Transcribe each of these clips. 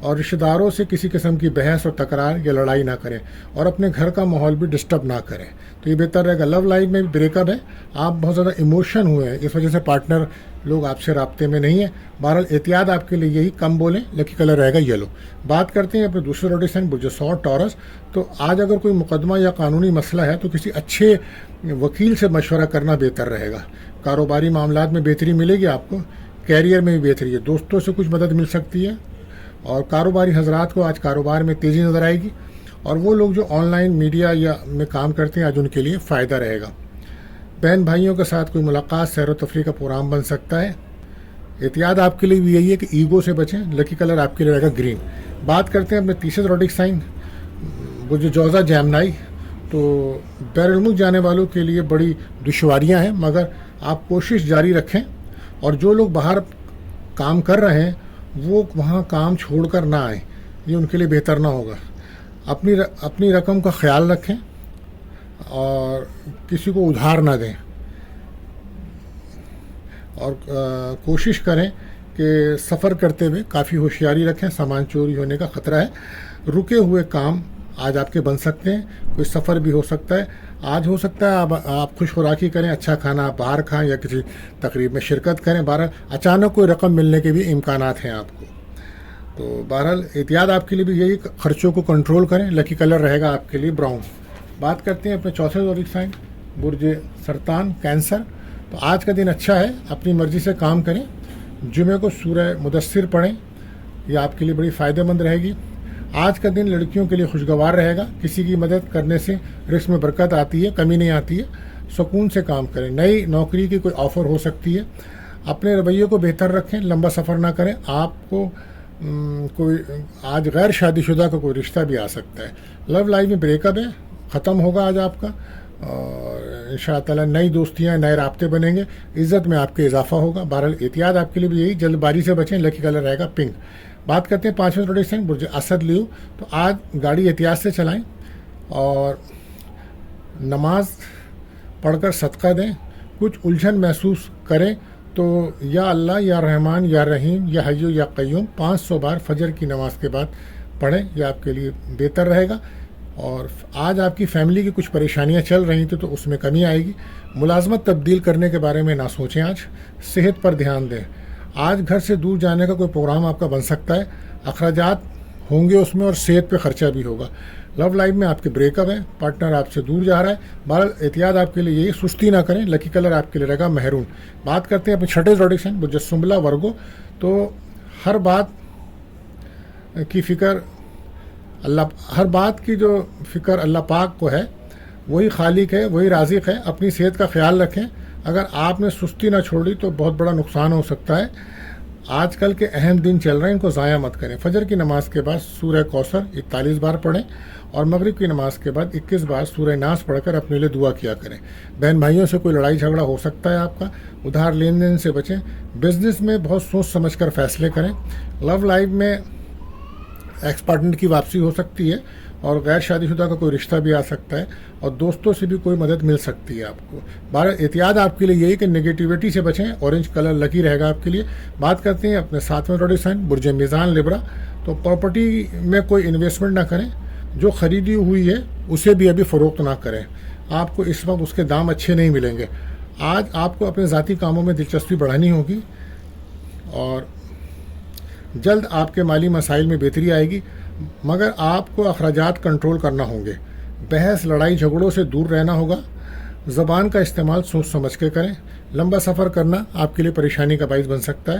اور رشتہ داروں سے کسی قسم کی بحث اور تکرار یا لڑائی نہ کریں اور اپنے گھر کا ماحول بھی ڈسٹرب نہ کریں، تو یہ بہتر رہے گا۔ لو لائف میں بھی بریک اپ ہے، آپ بہت زیادہ ایموشن ہوئے ہیں، اس وجہ سے پارٹنر لوگ آپ سے رابطے میں نہیں ہیں۔ بہرحال احتیاط آپ کے لیے یہی، کم بولیں، لکی کلر رہے گا یلو۔ بات کرتے ہیں اپنے دوسرے زوڈک سائن برج ثور ٹورس۔ تو آج اگر کوئی مقدمہ یا قانونی مسئلہ ہے تو کسی اچھے وکیل سے مشورہ کرنا بہتر رہے گا۔ کاروباری معاملات میں بہتری ملے گی آپ کو، کیریئر میں بھی بہتری ہے، دوستوں سے کچھ مدد مل سکتی ہے، اور کاروباری حضرات کو آج کاروبار میں تیزی نظر آئے گی، اور وہ لوگ جو آن لائن میڈیا یا میں کام کرتے ہیں آج ان کے لیے فائدہ رہے گا۔ بہن بھائیوں کے ساتھ کوئی ملاقات، سیر و تفریح کا پروگرام بن سکتا ہے۔ احتیاط آپ کے لیے بھی یہی ہے کہ ایگو سے بچیں، لکی کلر آپ کے لیے رہے گا گرین۔ بات کرتے ہیں اپنے تیسرے زوڈک سائن برج جوزا جیمنائی۔ تو بیرون ملک جانے والوں کے لیے بڑی دشواریاں ہیں، مگر آپ کوشش جاری رکھیں، اور جو لوگ باہر کام کر رہے ہیں وہ وہاں کام چھوڑ کر نہ آئیں، یہ ان کے لیے بہتر نہ ہوگا۔ اپنی رقم کا خیال رکھیں اور کسی کو ادھار نہ دیں، اور کوشش کریں کہ سفر کرتے ہوئے کافی ہوشیاری رکھیں، سامان چوری ہونے کا خطرہ ہے۔ رکے ہوئے کام آج آپ کے بن سکتے ہیں، کوئی سفر بھی ہو سکتا ہے آج، ہو سکتا ہے آپ خوش خوراکی کریں، اچھا کھانا آپ باہر کھائیں یا کسی تقریب میں شرکت کریں، بہرحال اچانک کوئی رقم ملنے کے بھی امکانات ہیں آپ کو۔ تو بہرحال احتیاط آپ کے لیے بھی یہی، خرچوں کو کنٹرول کریں، لکی کلر رہے گا آپ کے لیے براؤن۔ بات کرتے ہیں اپنے چوتھے زوڈک سائن برج سرطان کینسر۔ تو آج کا دن اچھا ہے، اپنی مرضی سے کام کریں، جمعے کو سورہ مدثر پڑھیں، یہ آپ کے لیے بڑی فائدہ مند رہے گی۔ آج کا دن لڑکیوں کے لیے خوشگوار رہے گا، کسی کی مدد کرنے سے رزق میں برکت آتی ہے، کمی نہیں آتی ہے، سکون سے کام کریں۔ نئی نوکری کی کوئی آفر ہو سکتی ہے، اپنے رویے کو بہتر رکھیں، لمبا سفر نہ کریں۔ آپ کو کوئی آج غیر شادی شدہ کا کوئی رشتہ بھی آ سکتا ہے۔ لو لائف میں بریک اپ ہے، ختم ہوگا آج آپ کا، اور ان شاء اللہ تعالیٰ نئی دوستیاں، نئے رابطے بنیں گے، عزت میں آپ کے اضافہ ہوگا۔ بہرحال احتیاط آپ کے لیے بھی یہی، جلد بازی سے بچیں، لکی کلر رہے گا پنک۔ بات کرتے ہیں پانچویں زوڈک سائن برج اسد لیو۔ تو آج گاڑی احتیاط سے چلائیں اور نماز پڑھ کر صدقہ دیں۔ کچھ الجھن محسوس کریں تو یا اللہ یا رحمان یا رحیم یا حی یا قیوم 500 بار فجر کی نماز کے بعد پڑھیں، یہ آپ کے لیے بہتر رہے گا۔ اور آج آپ کی فیملی کی کچھ پریشانیاں چل رہی تھیں تو اس میں کمی آئے گی۔ ملازمت تبدیل کرنے کے بارے میں نہ سوچیں، آج صحت پر دھیان دیں۔ آج گھر سے دور جانے کا کوئی پروگرام آپ کا بن سکتا ہے، اخراجات ہوں گے اس میں، اور صحت پہ خرچہ بھی ہوگا۔ لو لائف میں آپ کے بریک اپ ہے، پارٹنر آپ سے دور جا رہا ہے، بہرحال احتیاط آپ کے لیے یہی، سستی نہ کریں، لکی کلر آپ کے لیے رہے گا مہرون۔ بات کرتے ہیں اپنے چھٹے زوڈک سائن برج سنبلا ورگو۔ تو ہر بات کی جو فکر اللہ پاک کو ہے، وہی خالق ہے، وہی رازق ہے۔ اپنی صحت کا خیال رکھیں، اگر آپ نے سستی نہ چھوڑی تو بہت بڑا نقصان ہو سکتا ہے۔ آج کل کے اہم دن چل رہے ہیں، ان کو ضائع مت کریں۔ فجر کی نماز کے بعد سورہ کوثر 41 بار پڑھیں، اور مغرب کی نماز کے بعد 21 بار سورہ ناس پڑھ کر اپنے لیے دعا کیا کریں۔ بہن بھائیوں سے کوئی لڑائی جھگڑا ہو سکتا ہے آپ کا، ادھار لین دین سے بچیں۔ بزنس میں بہت سوچ سمجھ کر فیصلے کریں۔ لو لائف میں ایکس پارٹنر کی واپسی ہو سکتی ہے، اور غیر شادی شدہ کا کوئی رشتہ بھی آ سکتا ہے، اور دوستوں سے بھی کوئی مدد مل سکتی ہے آپ کو۔ بہرحال احتیاط آپ کے لیے یہی کہ نگیٹیوٹی سے بچیں، اورنج کلر لکی رہے گا آپ کے لیے۔ بات کرتے ہیں اپنے ساتویں زوڈک سائن برج میزان لبرا۔ تو پراپرٹی میں کوئی انویسٹمنٹ نہ کریں، جو خریدی ہوئی ہے اسے بھی ابھی فروخت نہ کریں، آپ کو اس وقت اس کے دام اچھے نہیں ملیں گے۔ آج آپ کو اپنے ذاتی کاموں میں دلچسپی بڑھانی ہوگی، اور جلد آپ کے مالی مسائل میں بہتری آئے گی، مگر آپ کو اخراجات کنٹرول کرنا ہوں گے۔ بحث لڑائی جھگڑوں سے دور رہنا ہوگا۔ زبان کا استعمال سوچ سمجھ کے کریں۔ لمبا سفر کرنا آپ کے لیے پریشانی کا باعث بن سکتا ہے۔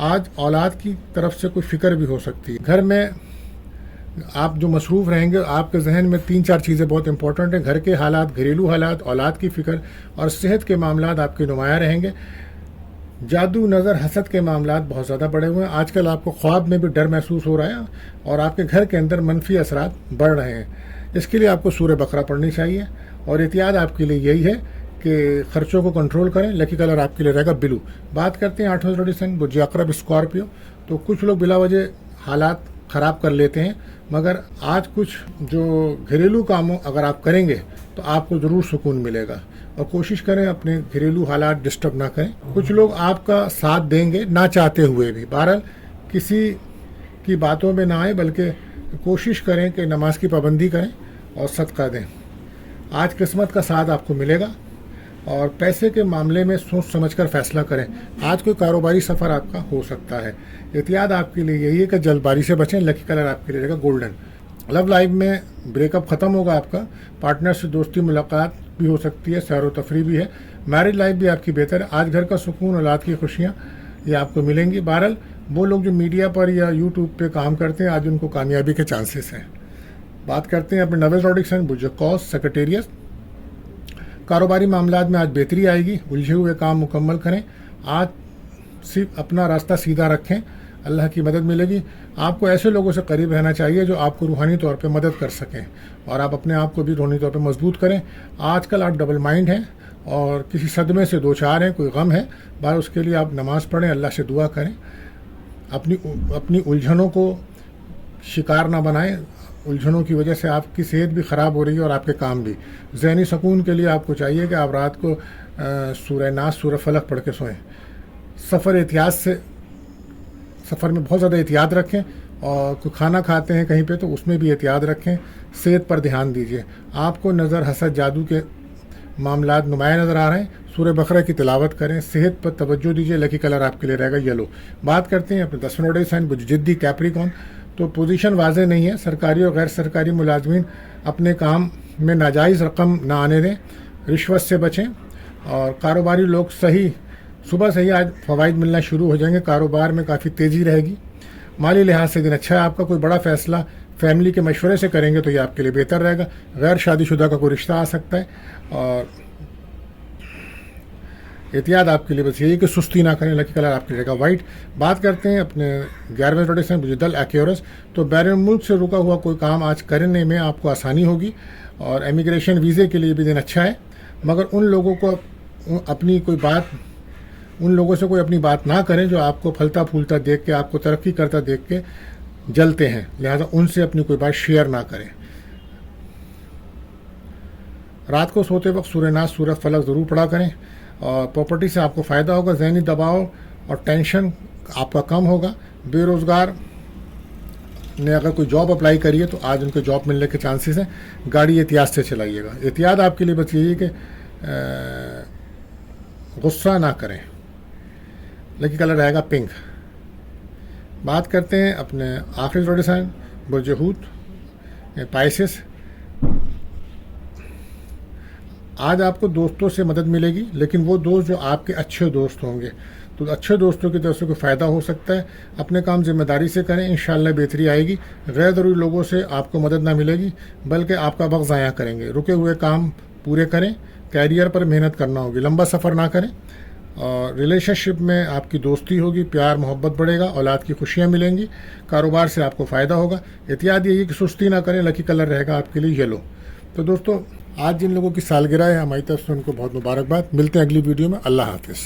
آج اولاد کی طرف سے کوئی فکر بھی ہو سکتی ہے۔ گھر میں آپ جو مصروف رہیں گے، آپ کے ذہن میں 3-4 چیزیں بہت امپورٹنٹ ہیں، گھر کے حالات، گھریلو حالات، اولاد کی فکر اور صحت کے معاملات آپ کے نمایاں رہیں گے۔ جادو، نظر، حسد کے معاملات بہت زیادہ بڑھے ہوئے ہیں۔ آج کل آپ کو خواب میں بھی ڈر محسوس ہو رہا ہے، اور آپ کے گھر کے اندر منفی اثرات بڑھ رہے ہیں۔ اس کے لیے آپ کو سورہ بقرہ پڑھنی چاہیے، اور احتیاط آپ کے لیے یہی ہے کہ خرچوں کو کنٹرول کریں۔ لکی کلر آپ کے لیے رہے گا بلو۔ بات کرتے ہیں 8ویں زوڈک سائن برج عقرب اسکارپیو۔ تو کچھ لوگ بلا وجہ حالات خراب کر لیتے ہیں، مگر آج کچھ جو گھریلو کاموں اگر آپ کریں گے تو آپ کو ضرور سکون ملے گا، اور کوشش کریں اپنے گھریلو حالات ڈسٹرب نہ کریں۔ کچھ لوگ آپ کا ساتھ دیں گے نہ چاہتے ہوئے بھی، بہرحال کسی کی باتوں میں نہ آئیں، بلکہ کوشش کریں کہ نماز کی پابندی کریں اور صدقہ دیں۔ آج قسمت کا ساتھ آپ کو ملے گا، اور پیسے کے معاملے میں سوچ سمجھ کر فیصلہ کریں۔ آج کوئی کاروباری سفر آپ کا ہو سکتا ہے۔ احتیاط آپ کے لیے یہی ہے کہ جلد بازی سے بچیں۔ لکی کلر آپ کے لیے رہے گا گولڈن۔ لو لائف میں بریک اپ ختم ہوگا آپ کا، پارٹنر سے دوستی ملاقات بھی ہو سکتی ہے، سیر و تفریح بھی ہے، میرج لائف بھی آپ کی بہتر ہے۔ آج گھر کا سکون، اولاد کی خوشیاں یہ آپ کو ملیں گی۔ بہرحال وہ لوگ جو میڈیا پر یا یوٹیوب پہ کام کرتے ہیں، آج ان کو کامیابی کے چانسز ہیں۔ بات کرتے ہیں اپنے نوے زوڈک سائن برج قوس سیکریٹریٹ۔ کاروباری معاملات میں آج بہتری آئے گی، الجھے ہوئے کام مکمل کریں۔ آج صرف اپنا راستہ سیدھا رکھیں، اللہ کی مدد ملے گی۔ آپ کو ایسے لوگوں سے قریب رہنا چاہیے جو آپ کو روحانی طور پہ مدد کر سکیں، اور آپ اپنے آپ کو بھی روحانی طور پہ مضبوط کریں۔ آج کل آپ ڈبل مائنڈ ہیں اور کسی صدمے سے دو چار ہیں، کوئی غم ہے، بار اس کے لیے آپ نماز پڑھیں، اللہ سے دعا کریں۔ اپنی الجھنوں کو شکار نہ بنائیں۔ الجھنوں کی وجہ سے آپ کی صحت بھی خراب ہو رہی ہے اور آپ کے کام بھی۔ ذہنی سکون کے لیے آپ کو چاہیے کہ آپ رات کو سورہ ناس، سورہ فلق پڑھ کے سوئیں۔ سفر میں بہت زیادہ احتیاط رکھیں، اور کوئی کھانا کھاتے ہیں کہیں پہ تو اس میں بھی احتیاط رکھیں۔ صحت پر دھیان دیجیے۔ آپ کو نظر، حسد، جادو کے معاملات نمایاں نظر آ رہے ہیں، سورہ بقرہ کی تلاوت کریں، صحت پر توجہ دیجیے۔ لکی کلر آپ کے لیے رہے گا یلو۔ بات کرتے ہیں اپنے 10 زوڈک سائن برج جدی کیپریکون۔ تو پوزیشن واضح نہیں ہے، سرکاری اور غیر سرکاری ملازمین اپنے کام میں ناجائز رقم نہ آنے دیں، رشوت سے بچیں، اور کاروباری لوگ صبح سے ہی آج فوائد ملنا شروع ہو جائیں گے، کاروبار میں کافی تیزی رہے گی۔ مالی لحاظ سے دن اچھا ہے آپ کا، کوئی بڑا فیصلہ فیملی کے مشورے سے کریں گے تو یہ آپ کے لیے بہتر رہے گا۔ غیر شادی شدہ کا کوئی رشتہ آ سکتا ہے، اور احتیاط آپ کے لیے بس یہی کہ سستی نہ کریں۔ لکی کلر آپ کے لیے رہے گا وائٹ۔ بات کرتے ہیں اپنے 11ویں زوڈک سائن برج دل ایکیورس۔ تو بیرون ملک سے رکا ہوا کوئی کام آج کرنے میں آپ کو آسانی ہوگی، اور امیگریشن ویزے کے لیے بھی دن اچھا ہے، مگر ان لوگوں سے کوئی اپنی بات نہ کریں جو آپ کو پھلتا پھولتا دیکھ کے، آپ کو ترقی کرتا دیکھ کے جلتے ہیں، لہذا ان سے اپنی کوئی بات شیئر نہ کریں۔ رات کو سوتے وقت سورہ ناس، سورہ فلق ضرور پڑھا کریں، اور پراپرٹی سے آپ کو فائدہ ہوگا۔ ذہنی دباؤ اور ٹینشن آپ کا کم ہوگا۔ بے روزگار نے اگر کوئی جاب اپلائی کری ہے تو آج ان کو جاب ملنے کے چانسز ہیں۔ گاڑی احتیاط سے چلائیے گا۔ احتیاط آپ کے لیے بس یہی ہے کہ غصہ نہ کریں۔ لکی کلر رہے گا پنک۔ بات کرتے ہیں اپنے آخری زوڈک سائن برج حوت پائسس۔ آج آپ کو دوستوں سے مدد ملے گی، لیکن وہ دوست جو آپ کے اچھے دوست ہوں گے، تو اچھے دوستوں کی طرف سے کوئی فائدہ ہو سکتا ہے۔ اپنے کام ذمہ داری سے کریں، انشاءاللہ بہتری آئے گی۔ غیر ضروری لوگوں سے آپ کو مدد نہ ملے گی، بلکہ آپ کا وقت ضائع کریں گے۔ رکے ہوئے کام پورے کریں، کیریئر پر محنت کرنا ہوگی، لمبا سفر نہ کریں، اور ریلیشن شپ میں آپ کی دوستی ہوگی، پیار محبت بڑھے گا، اولاد کی خوشیاں ملیں گی، کاروبار سے آپ کو فائدہ ہوگا۔ احتیاط یہی کہ سستی نہ کریں۔ لکی کلر رہے گا آپ کے لیے یلو۔ تو دوستو، آج جن لوگوں کی سالگرہ ہے ہماری طرف سے ان کو بہت مبارکباد۔ ملتے ہیں اگلی ویڈیو میں۔ اللہ حافظ۔